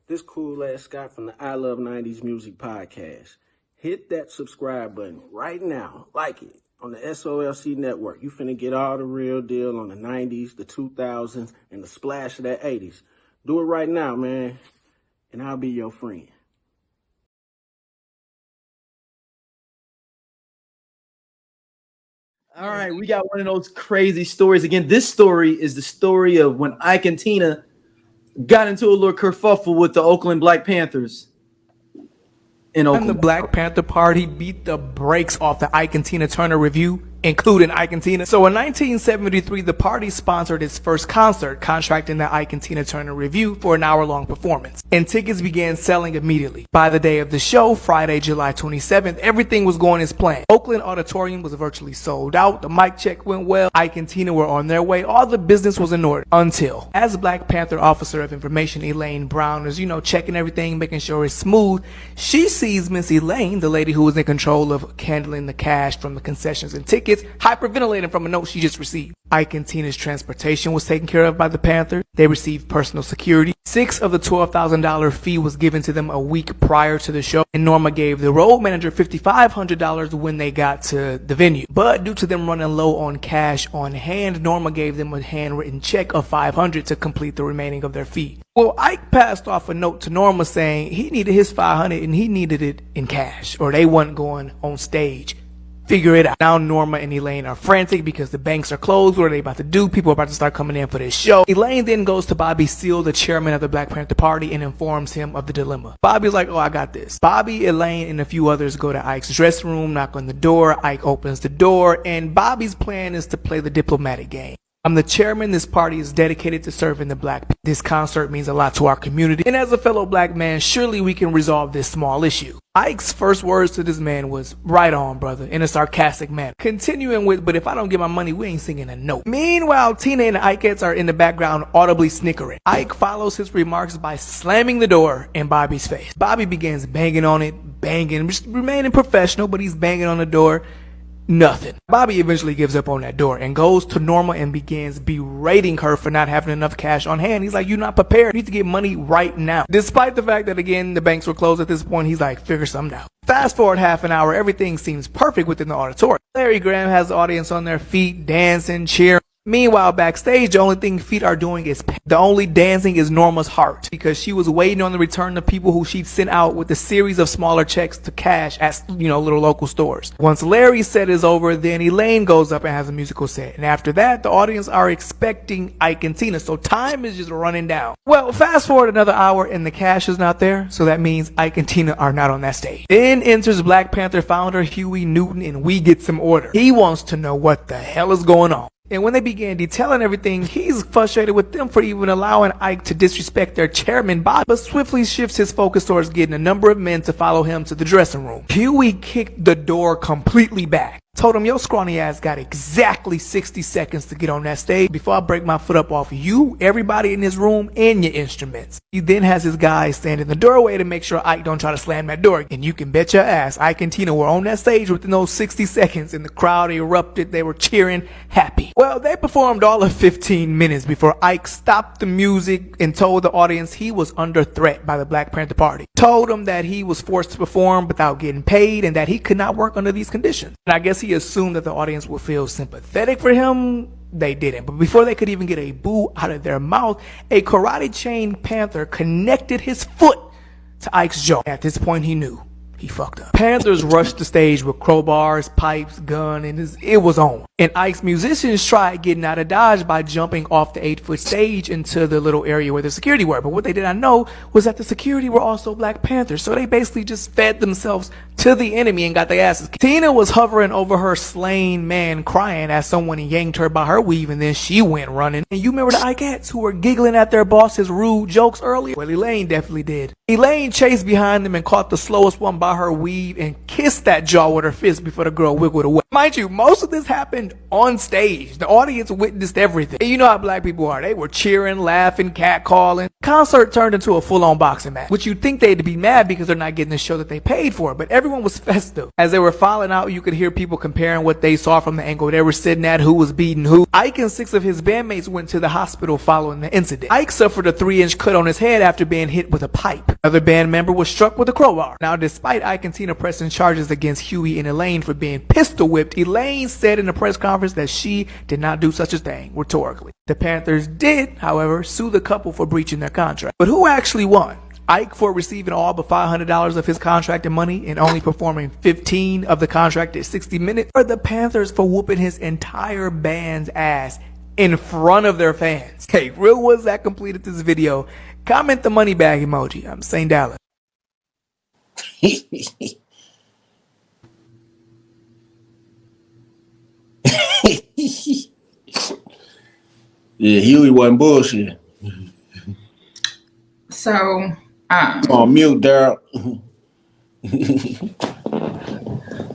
This cool ass Scott from the I Love 90s Music Podcast. Hit that subscribe button right now. Like it on the SOLC network. You finna get all the real deal on the 90s, the 2000s, and the splash of that 80s. Do it right now, man, and I'll be your friend. All right, we got one of those crazy stories. Again, this story is the story of when Ike and Tina got into a little kerfuffle with the Oakland Black Panthers in Oakland. And the Black Panther Party beat the brakes off the Ike and Tina Turner review, including Ike and Tina. So in 1973, the party sponsored its first concert, contracting the Ike and Tina Turner review for an hour-long performance. And tickets began selling immediately. By the day of the show, Friday, July 27th, everything was going as planned. Oakland Auditorium was virtually sold out. The mic check went well. Ike and Tina were on their way. All the business was in order until, as Black Panther Officer of Information Elaine Brown is, checking everything, making sure it's smooth, she sees Miss Elaine, the lady who was in control of handling the cash from the concessions and tickets, hyperventilating from a note she just received. Ike and Tina's transportation was taken care of by the Panthers. They received personal security. 6 of the $12,000 fee was given to them a week prior to the show, and Norma gave the road manager $5,500 when they got to the venue. But due to them running low on cash on hand, Norma gave them a handwritten check of $500 to complete the remaining of their fee. Well, Ike passed off a note to Norma saying he needed his $500 and he needed it in cash, or they wasn't going on stage. Figure it out. Now Norma and Elaine are frantic because the banks are closed. What are they about to do? People are about to start coming in for this show. Elaine then goes to Bobby Seale, the chairman of the Black Panther Party, and informs him of the dilemma. Bobby's like, I got this. Bobby, Elaine, and a few others go to Ike's dressing room, knock on the door. Ike opens the door, and Bobby's plan is to play the diplomatic game. I'm the chairman. This party is dedicated to serving the black people. This concert means a lot to our community. And as a fellow black man, surely we can resolve this small issue. Ike's first words to this man was, right on, brother, in a sarcastic manner. Continuing with, but if I don't get my money, we ain't singing a note. Meanwhile, Tina and the Ikeettes are in the background audibly snickering. Ike follows his remarks by slamming the door in Bobby's face. Bobby begins banging on it, just remaining professional, but he's banging on the door. Nothing. Bobby eventually gives up on that door and goes to Norma and begins berating her for not having enough cash on hand. He's like, you're not prepared. You need to get money right now. Despite the fact that, again, the banks were closed at this point, he's like, figure something out. Fast forward half an hour, everything seems perfect within the auditorium. Larry Graham has the audience on their feet, dancing, cheering. Meanwhile, backstage, the only thing feet are doing is the only dancing is Norma's heart, because she was waiting on the return of people who she'd sent out with a series of smaller checks to cash at, little local stores. Once Larry's set is over, then Elaine goes up and has a musical set. And after that, the audience are expecting Ike and Tina, so time is just running down. Well, fast forward another hour and the cash is not there, so that means Ike and Tina are not on that stage. Then enters Black Panther founder Huey Newton, and we get some order. He wants to know what the hell is going on. And when they began detailing everything, he's frustrated with them for even allowing Ike to disrespect their chairman, Bob, but swiftly shifts his focus towards getting a number of men to follow him to the dressing room. Huey kicked the door completely back. Told him, your scrawny ass got exactly 60 seconds to get on that stage before I break my foot up off you, everybody in this room, and your instruments. He then has his guys stand in the doorway to make sure Ike don't try to slam that door. And you can bet your ass Ike and Tina were on that stage within those 60 seconds, and the crowd erupted. They were cheering, happy. Well, they performed all of 15 minutes before Ike stopped the music and told the audience he was under threat by the Black Panther Party. Told them that he was forced to perform without getting paid and that he could not work under these conditions. And I guess he assumed that the audience would feel sympathetic for him. They didn't. But before they could even get a boo out of their mouth, a karate chained panther connected his foot to Ike's jaw. At this point, he knew he fucked up. Panthers rushed the stage with crowbars, pipes, gun, and it was on. And Ike's musicians tried getting out of Dodge by jumping off the 8-foot stage into the little area where the security were. But what they did not know was that the security were also Black Panthers. So they basically just fed themselves to the enemy and got their asses kicked. Tina was hovering over her slain man, crying as someone yanked her by her weave, and then she went running. And you remember the Ikeettes who were giggling at their boss's rude jokes earlier? Well, Elaine definitely did. Elaine chased behind them and caught the slowest one by by her weave and kissed that jaw with her fist before the girl wiggled away. Mind you, most of this happened on stage. The audience witnessed everything. And you know how black people are. They were cheering, laughing, catcalling. Concert turned into a full-on boxing match, which you'd think they'd be mad because they're not getting the show that they paid for. But everyone was festive. As they were filing out, you could hear people comparing what they saw from the angle they were sitting at, who was beating who. Ike and 6 of his bandmates went to the hospital following the incident. Ike suffered a 3-inch cut on his head after being hit with a pipe. Another band member was struck with a crowbar. Now, despite Ike and Tina pressing charges against Huey and Elaine for being pistol whipped, Elaine said in a press conference that she did not do such a thing, rhetorically. The Panthers did, however, sue the couple for breaching their contract. But who actually won? Ike for receiving all but $500 of his contracted money and only performing 15 of the contracted 60 minutes, or the Panthers for whooping his entire band's ass in front of their fans? Hey, real ones that completed this video, comment the money bag emoji. I'm St. Dallas. Yeah, Huey wasn't bullshit. So, on mute, Daryl.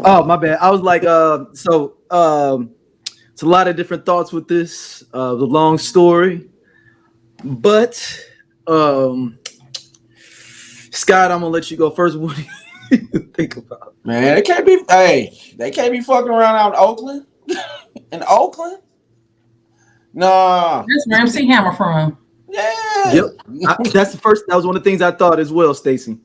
Oh, my bad. I was like, it's a lot of different thoughts with this, the long story, but Scott, I'm gonna let you go first. What do you think about it? Man, they can't be fucking around out in Oakland. In Oakland? Nah. that's where MC Hammer from. Yeah. Yep. That was one of the things I thought as well, Stacy.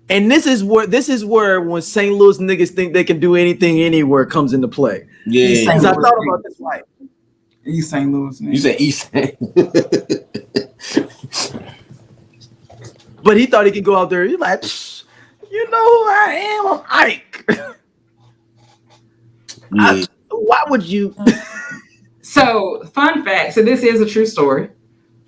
And this is where when St. Louis niggas think they can do anything anywhere comes into play. Yeah. Because I thought about this right. East St. Louis. You said East. But he thought he could go out there. He's like, you know who I am? I'm Ike. Yeah. Why would you? So, fun fact. So, this is a true story.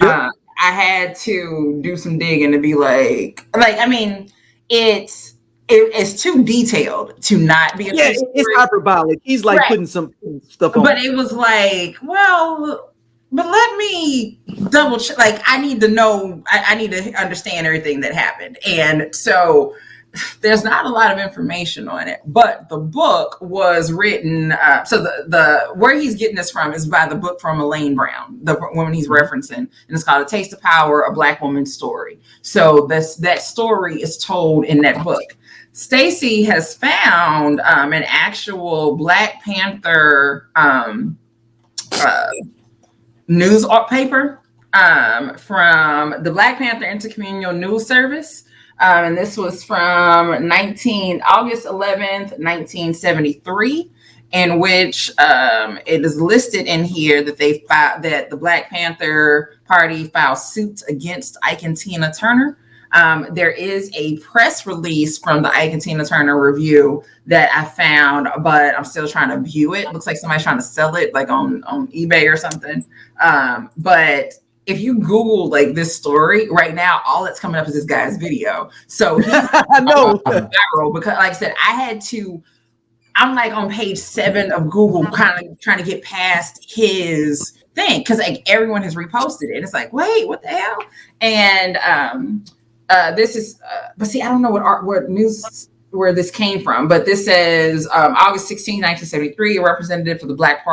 Yep. I had to do some digging to be like, I mean, it's too detailed to not be a true story. It's hyperbolic. He's like Right. putting some stuff on. But it was like, well, but let me double check. Like, I need to know, I need to understand everything that happened. And so there's not a lot of information on it, but the book was written. So the where he's getting this from is by the book from Elaine Brown, the woman he's referencing, and it's called "A Taste of Power: A Black Woman's Story." So that story is told in that book. Stacy has found an actual Black Panther news paper from the Black Panther Intercommunal News Service. And this was from August 11th, 1973, in which it is listed in here that that the Black Panther Party filed suit against Ike and Tina Turner. There is a press release from the Ike and Tina Turner review that I found, but I'm still trying to view it. Looks like somebody's trying to sell it, like on eBay or something. But if you Google like this story right now, all that's coming up is this guy's video. So he's know. viral because, like I said, I'm like on page 7 of Google, kind of trying to get past his thing because like everyone has reposted it. It's like, wait, what the hell? And this is, but see, I don't know what news where this came from, but this says August 16, 1973, a representative for the Black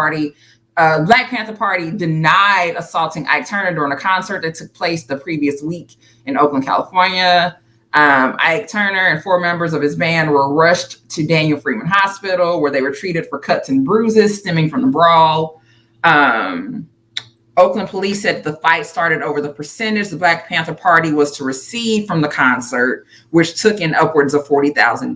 Panther Party denied assaulting Ike Turner during a concert that took place the previous week in Oakland, California. Ike Turner and 4 members of his band were rushed to Daniel Freeman Hospital, where they were treated for cuts and bruises stemming from the brawl. Oakland police said the fight started over the percentage the Black Panther Party was to receive from the concert, which took in upwards of $40,000.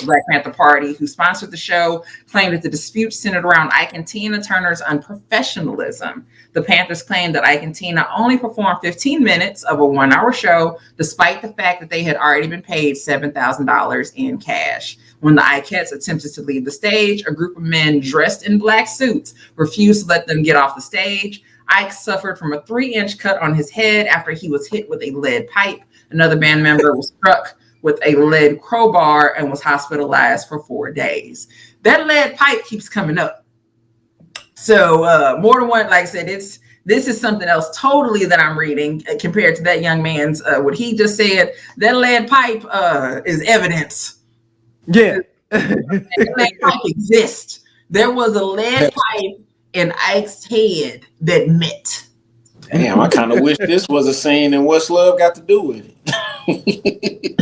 The Black Panther Party, who sponsored the show, claimed that the dispute centered around Ike and Tina Turner's unprofessionalism. The Panthers claimed that Ike and Tina only performed 15 minutes of a 1-hour show, despite the fact that they had already been paid $7,000 in cash. When the Ikettes attempted to leave the stage, a group of men dressed in black suits refused to let them get off the stage. Ike suffered from a 3-inch cut on his head after he was hit with a lead pipe. Another band member was struck with a lead crowbar and was hospitalized for 4 days. That lead pipe keeps coming up. So more than one, like I said, this is something else totally that I'm reading compared to that young man's what he just said. That lead pipe is evidence Yeah. Lead pipe exists. There was a lead pipe in Ike's head that met. Damn, I kind of wish this was a scene and What's Love got to do with it.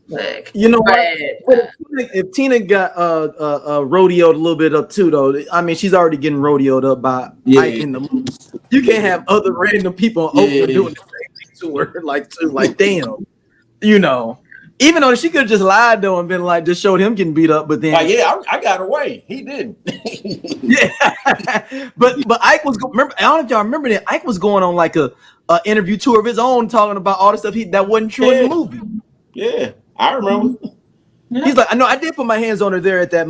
Look, You know but, what? If Tina got rodeoed a little bit up too, though, I mean, she's already getting rodeoed up by Ike in the movie. You can't have other random people in Oakland doing the same thing to her, like damn, you know. Even though she could have just lied though and been like, just showed him getting beat up, but then I got away. He didn't. yeah, but Ike was remember. I don't know if y'all remember that Ike was going on like a interview tour of his own, talking about all the stuff that wasn't true in the movie. Yeah, I remember. He's like, I know I did put my hands on her there at that.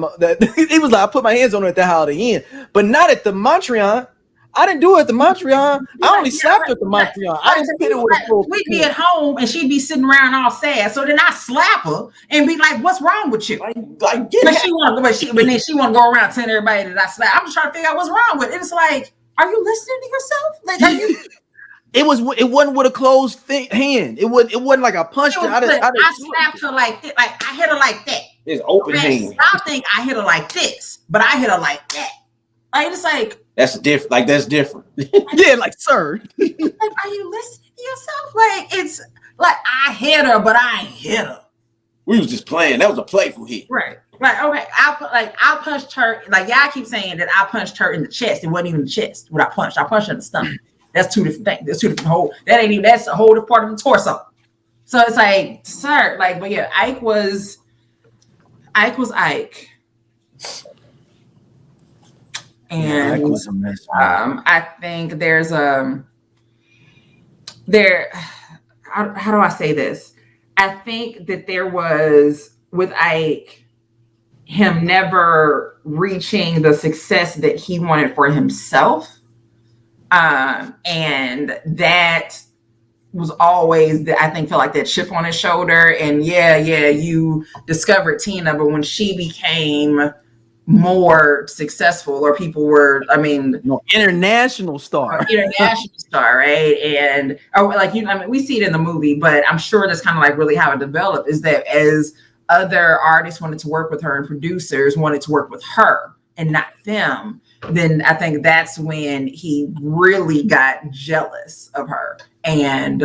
He was like, I put my hands on her at the Holiday Inn, but not at the Montreal. I didn't do it at the Montreal. I only slapped her at the Montreal. I didn't hit her with a full. We'd be at home and she'd be sitting around all sad. So then I slap her and be like, "What's wrong with you?" But then she want to go around telling everybody that I slap. I'm just trying to figure out what's wrong with it. It's like, are you listening to yourself? Like, are you? It wasn't with a closed hand. It wasn't like a punch. I slapped her like this. Like I hit her like that. It's open hand. I think I hit her like this, but I hit her like that. Like it's like that's different. Like that's different. Yeah, like sir. Like, are you listening to yourself? Like it's like I hit her, but I ain't hit her. We was just playing. That was a playful hit. Right. Like okay, I punched her. Like y'all keep saying that I punched her in the chest. It wasn't even the chest. What I punched her in the stomach. That's two different things. That's two different whole. That's a whole different part of the torso. So it's like, sir, like, but yeah, Ike was Ike. And Ike was a mess. I think there's how do I say this? I think that there was with Ike him never reaching the success that he wanted for himself. And that was always I think felt like that chip on his shoulder. And yeah, you discovered Tina, but when she became more successful or people were, international star, right? And we see it in the movie, but I'm sure that's kind of like really how it developed is that as other artists wanted to work with her and producers wanted to work with her and not them, then I think that's when he really got jealous of her. And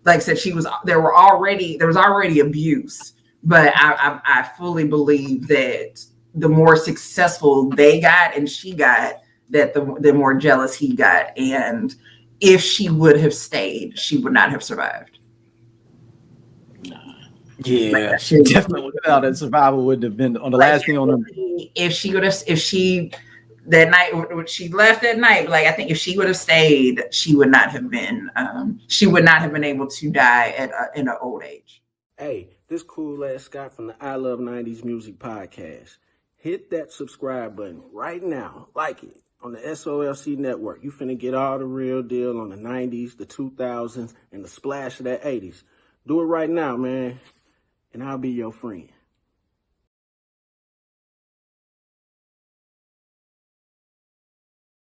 like I said, there was already abuse, but I fully believe that the more successful they got and she got, that the more jealous he got. And if she would have stayed, she would not have survived. Yeah, she definitely without that survival wouldn't have been on the last thing on them. That night when she left that night, like I think if she would have stayed, she would not have been able to die in an old age. Hey, this cool ass Scott from the I Love 90s Music Podcast. Hit that subscribe button right now. Like it on the SOLC network. You finna get all the real deal on the 90s, the 2000s, and the splash of that 80s. Do it right now, man, and I'll be your friend.